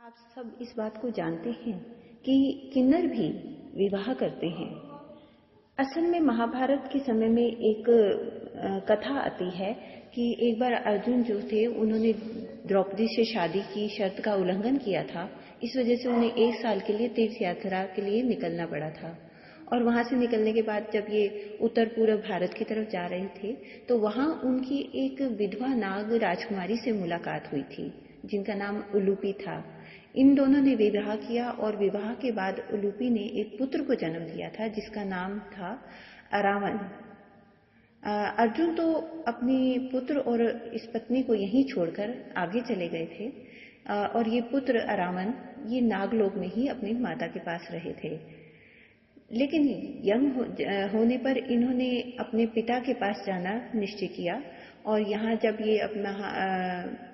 आप सब इस बात को जानते हैं कि किन्नर भी विवाह करते हैं। असल में महाभारत के समय में एक कथा आती है कि एक बार अर्जुन जो थे उन्होंने द्रौपदी से शादी की शर्त का उल्लंघन किया था। इस वजह से उन्हें 1 साल के लिए तीर्थ यात्रा के लिए निकलना पड़ा था। और वहां से निकलने के बाद जब ये उत्तर पूर्व भारत की तरफ जा रहे थे तो वहां उनकी एक विधवा नाग राजकुमारी से मुलाकात हुई थी जिनका नाम उलूपी था। इन दोनों ने विवाह किया और विवाह के बाद उलूपी ने एक पुत्र को जन्म दिया था जिसका नाम था अरावन। अर्जुन तो अपने पुत्र और इस पत्नी को यहीं छोड़कर आगे चले गए थे और ये पुत्र अरावन ये नागलोक में ही अपनी माता के पास रहे थे। लेकिन यंग होने पर इन्होंने अपने पिता के पास जाना निश्चय किया और यहाँ जब ये अपना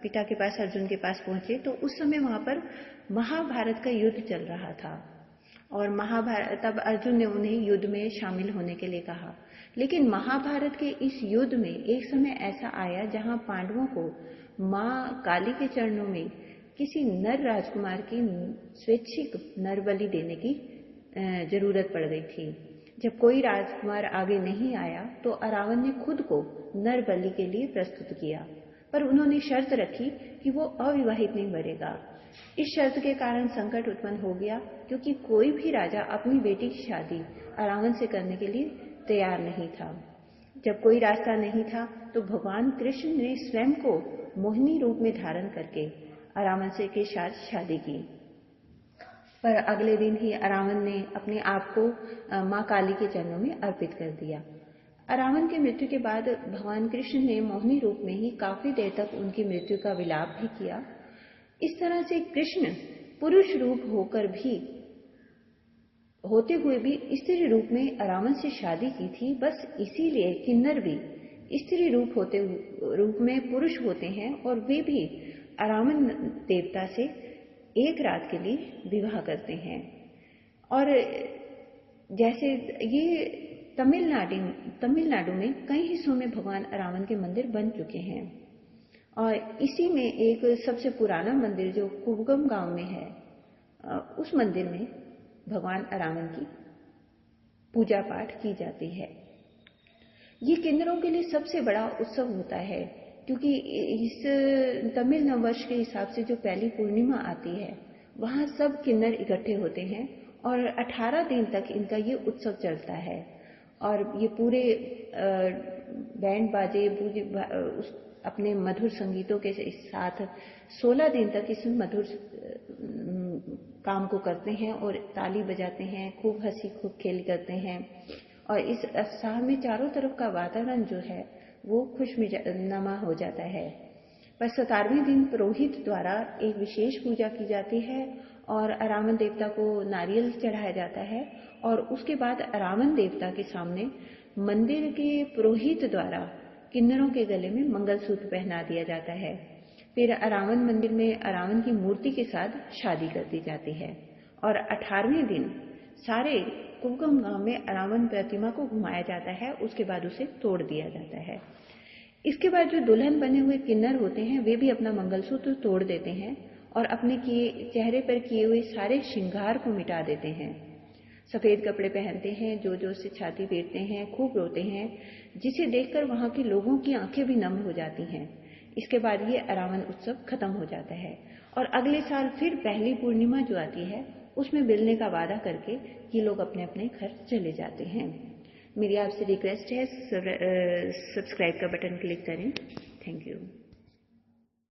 पिता के पास अर्जुन के पास पहुंचे तो उस समय वहां पर महाभारत का युद्ध चल रहा था और तब अर्जुन ने उन्हें युद्ध में शामिल होने के लिए कहा। लेकिन महाभारत के इस युद्ध में एक समय ऐसा आया जहां पांडवों को मां काली के चरणों में किसी नर राजकुमार की स्वैच्छिक नरबलि देने की जरूरत पड़ गई थी। जब कोई राजकुमार आगे नहीं आया तो अरावन ने खुद को नर बलि के लिए प्रस्तुत किया, पर उन्होंने शर्त रखी कि वो अविवाहित नहीं मरेगा। इस शर्त के कारण संकट उत्पन्न हो गया क्योंकि कोई भी राजा अपनी बेटी की शादी अरावन से करने के लिए तैयार नहीं था। जब कोई रास्ता नहीं था तो भगवान कृष्ण ने स्वयं को मोहिनी रूप में धारण करके अरावन से के साथ शादी की। पर अगले दिन ही अरावन ने अपने आप को मां काली के चरणों में अर्पित कर दिया। अरावन के मृत्यु के बाद भगवान कृष्ण ने मोहिनी रूप में ही काफी देर तक उनकी मृत्यु का विलाप भी किया। इस तरह से कृष्ण पुरुष रूप होते हुए भी स्त्री रूप में अरावन से शादी की थी। बस इसीलिए किन्नर भी स्त्री रूप में पुरुष होते हैं और वे भी अरावन देवता से एक रात के लिए विवाह करते हैं। और जैसे ये तमिलनाडु में कई हिस्सों में भगवान अरावन के मंदिर बन चुके हैं और इसी में एक सबसे पुराना मंदिर जो कुवगम गांव में है, उस मंदिर में भगवान अरावन की पूजा पाठ की जाती है। ये किन्नरों के लिए सबसे बड़ा उत्सव होता है क्योंकि इस तमिल नववर्ष के हिसाब से जो पहली पूर्णिमा आती है वहां सब किन्नर इकट्ठे होते हैं और 18 दिन तक इनका ये उत्सव चलता है और ये पूरे बैंड बाजे अपने मधुर संगीतों के साथ 16 दिन तक इस मधुर काम को करते हैं और ताली बजाते हैं, खूब हंसी खूब खेल करते हैं और इस उत्साह में चारों तरफ का वातावरण जो है वो खुशनुमा हो जाता है। पर 17वें दिन पुरोहित द्वारा एक विशेष पूजा की जाती है और अरावन देवता को नारियल चढ़ाया जाता है और उसके बाद अरावन देवता के सामने मंदिर के पुरोहित द्वारा किन्नरों के गले में मंगलसूत्र पहना दिया जाता है। फिर अरावन मंदिर में अरावन की मूर्ति के साथ शादी कर दी जाती है और 18वें दिन सारे कुवगम गांव में अरावन प्रतिमा को घुमाया जाता है। उसके बाद उसे तोड़ दिया जाता है। इसके बाद जो दुल्हन बने हुए किन्नर होते हैं वे भी अपना मंगलसूत्र तोड़ देते हैं और अपने चेहरे पर किए हुए सारे श्रृंगार को मिटा देते हैं। सफेद कपड़े पहनते हैं, जोर से छाती पीटते हैं, खूब रोते हैं, जिसे देखकर वहां के लोगों की आंखें भी नम हो जाती हैं। इसके बाद ये अरावन उत्सव खत्म हो जाता है और अगले साल फिर पहली पूर्णिमा जो आती है उसमें मिलने का वादा करके ये लोग अपने अपने घर चले जाते हैं। मेरी आपसे रिक्वेस्ट है सब्सक्राइब का बटन क्लिक करें। Thank you.